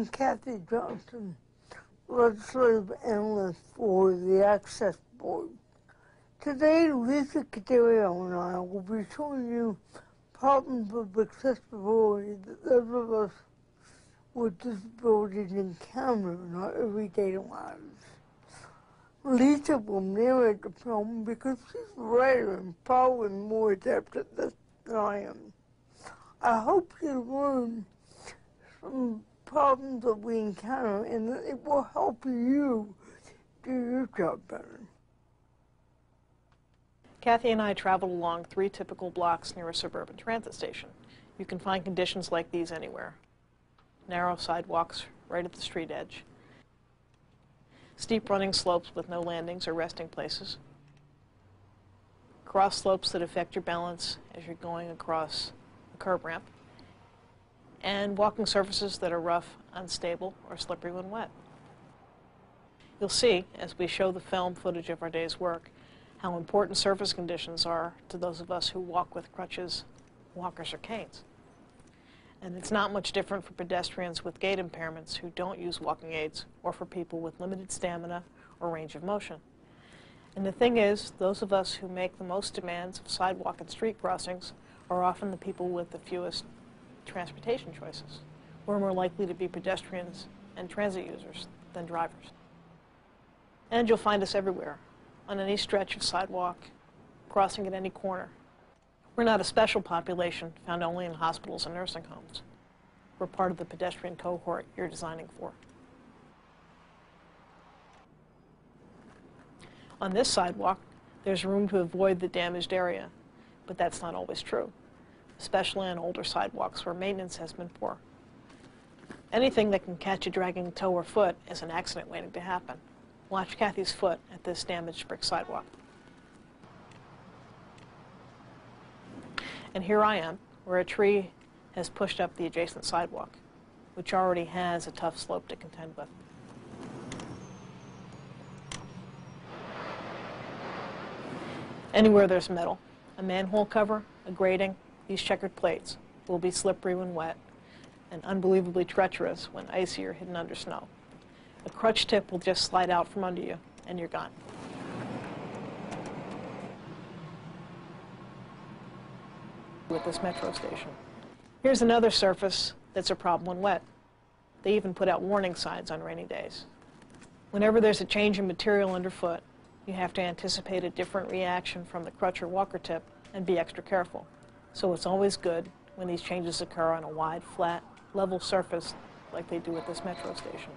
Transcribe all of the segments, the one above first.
I'm Kathy Johnson, legislative analyst for the Access Board. Today, Lisa Cadero and I will be showing you problems of accessibility that those of us with disabilities encounter in our everyday lives. Lisa will narrate the film because she's a writer and probably more adept at this than I am. I hope you learn some problems that we encounter and that it will help you do your job better. Kathy and I traveled along 3 typical blocks near a suburban transit station. You can find conditions like these anywhere. Narrow sidewalks right at the street edge, steep running slopes with no landings or resting places, cross slopes that affect your balance as you're going across a curb ramp, and walking surfaces that are rough, unstable, or slippery when wet. You'll see, as we show the film footage of our day's work, how important surface conditions are to those of us who walk with crutches, walkers, or canes. And it's not much different for pedestrians with gait impairments who don't use walking aids, or for people with limited stamina or range of motion. And the thing is, those of us who make the most demands of sidewalk and street crossings are often the people with the fewest transportation choices. We're more likely to be pedestrians and transit users than drivers. And you'll find us everywhere, on any stretch of sidewalk, crossing at any corner. We're not a special population found only in hospitals and nursing homes. We're part of the pedestrian cohort you're designing for. On this sidewalk, there's room to avoid the damaged area, but that's not always true, especially on older sidewalks where maintenance has been poor. Anything that can catch a dragging toe or foot is an accident waiting to happen. Watch Kathy's foot at this damaged brick sidewalk. And here I am, where a tree has pushed up the adjacent sidewalk, which already has a tough slope to contend with. Anywhere there's metal, a manhole cover, a grating, these checkered plates will be slippery when wet and unbelievably treacherous when icy or hidden under snow. A crutch tip will just slide out from under you, and you're gone. With this metro station. Here's another surface that's a problem when wet. They even put out warning signs on rainy days. Whenever there's a change in material underfoot, you have to anticipate a different reaction from the crutch or walker tip and be extra careful. So it's always good when these changes occur on a wide, flat, level surface like they do at this metro station.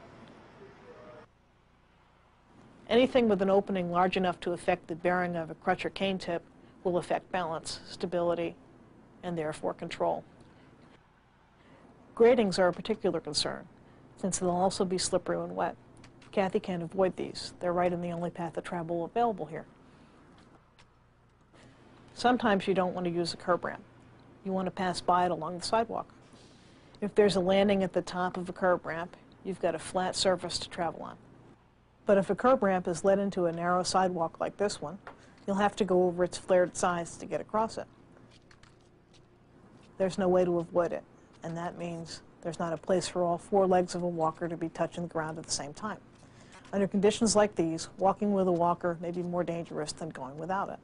Anything with an opening large enough to affect the bearing of a crutch or cane tip will affect balance, stability, and therefore control. Gratings are a particular concern, since they'll also be slippery when wet. Kathy can't avoid these. They're right in the only path of travel available here. Sometimes you don't want to use a curb ramp. You want to pass by it along the sidewalk. If there's a landing at the top of a curb ramp, you've got a flat surface to travel on. But if a curb ramp is led into a narrow sidewalk like this one, you'll have to go over its flared sides to get across it. There's no way to avoid it, and that means there's not a place for all 4 legs of a walker to be touching the ground at the same time. Under conditions like these, walking with a walker may be more dangerous than going without it.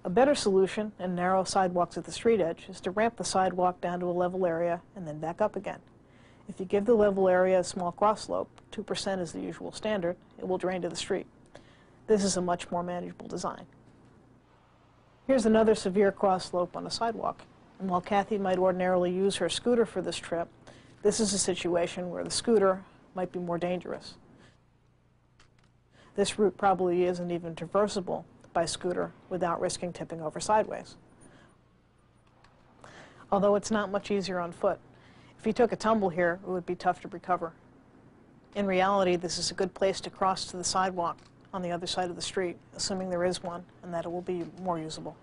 A better solution in narrow sidewalks at the street edge is to ramp the sidewalk down to a level area and then back up again. If you give the level area a small cross slope, 2% is the usual standard, it will drain to the street. This is a much more manageable design. Here's another severe cross slope on a sidewalk. And while Kathy might ordinarily use her scooter for this trip, this is a situation where the scooter might be more dangerous. This route probably isn't even traversable by scooter without risking tipping over sideways. Although it's not much easier on foot. If you took a tumble here, it would be tough to recover. In reality, this is a good place to cross to the sidewalk on the other side of the street, assuming there is one, and that it will be more usable.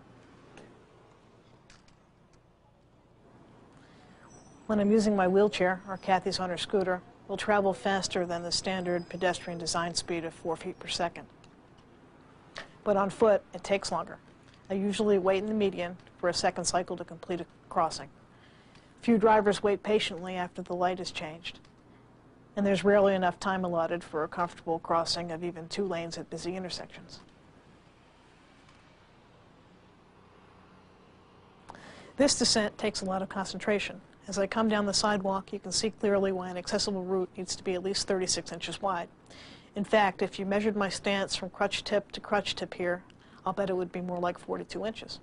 When I'm using my wheelchair, or Kathy's on her scooter, we'll travel faster than the standard pedestrian design speed of 4 feet per second. But on foot, it takes longer. I usually wait in the median for a second cycle to complete a crossing. Few drivers wait patiently after the light is changed. and there's rarely enough time allotted for a comfortable crossing of even 2 lanes at busy intersections. This descent takes a lot of concentration. As I come down the sidewalk, you can see clearly why an accessible route needs to be at least 36 inches wide. In fact, if you measured my stance from crutch tip to crutch tip here, I'll bet it would be more like 42 inches.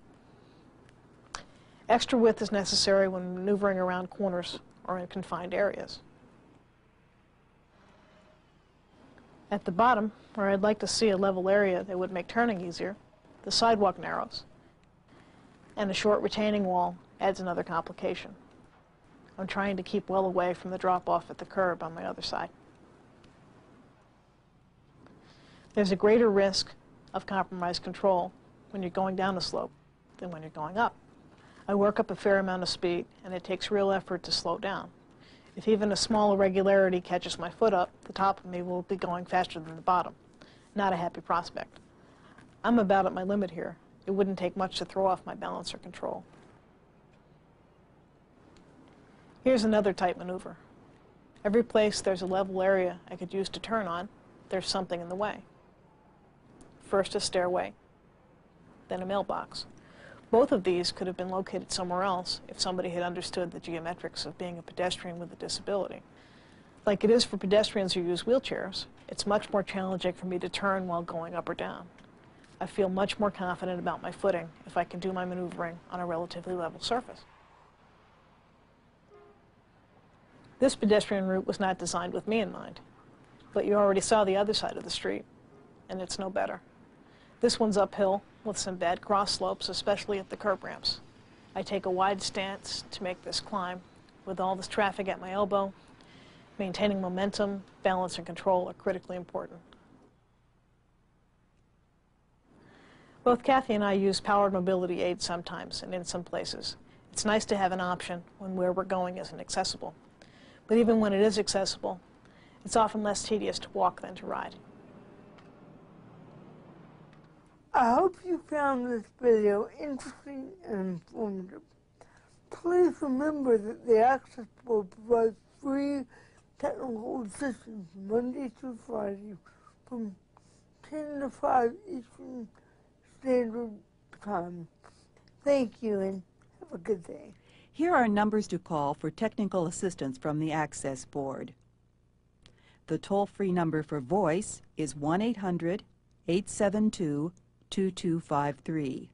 Extra width is necessary when maneuvering around corners or in confined areas. At the bottom, where I'd like to see a level area that would make turning easier, the sidewalk narrows, and a short retaining wall adds another complication. I'm trying to keep well away from the drop-off at the curb on my other side. There's a greater risk of compromised control when you're going down a slope than when you're going up. I work up a fair amount of speed, and it takes real effort to slow down. If even a small irregularity catches my foot up, the top of me will be going faster than the bottom. Not a happy prospect. I'm about at my limit here. It wouldn't take much to throw off my balance or control. Here's another tight maneuver. Every place there's a level area I could use to turn on, there's something in the way. First a stairway, then a mailbox. Both of these could have been located somewhere else if somebody had understood the geometrics of being a pedestrian with a disability. Like it is for pedestrians who use wheelchairs, it's much more challenging for me to turn while going up or down. I feel much more confident about my footing if I can do my maneuvering on a relatively level surface. This pedestrian route was not designed with me in mind, but you already saw the other side of the street, and it's no better. This one's uphill with some bad cross slopes, especially at the curb ramps. I take a wide stance to make this climb. With all this traffic at my elbow, maintaining momentum, balance, and control are critically important. Both Kathy and I use powered mobility aids sometimes and in some places. It's nice to have an option when where we're going isn't accessible. But even when it is accessible, it's often less tedious to walk than to ride. I hope you found this video interesting and informative. Please remember that the Access Board provides free technical assistance Monday through Friday from 10 to 5 Eastern Standard Time. Thank you and have a good day. Here are numbers to call for technical assistance from the Access Board. The toll-free number for voice is 1-800-872-2253.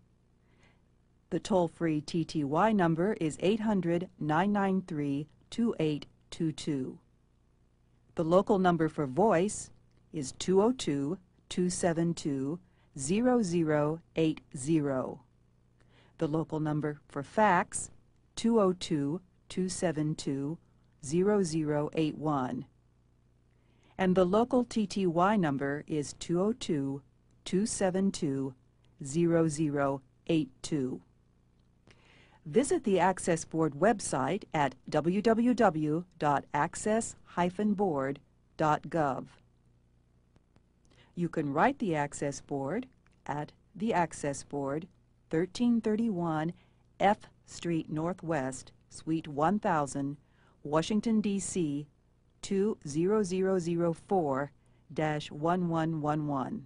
The toll-free TTY number is 800-993-2822. The local number for voice is 202-272-0080. The local number for fax 202-272-0081. And the local TTY number is 202-272-0082. Visit the Access Board website at www.access-board.gov. You can write the Access Board at the Access Board, 1331 F Street Northwest, Suite 1000, Washington, D.C. 20004-1111.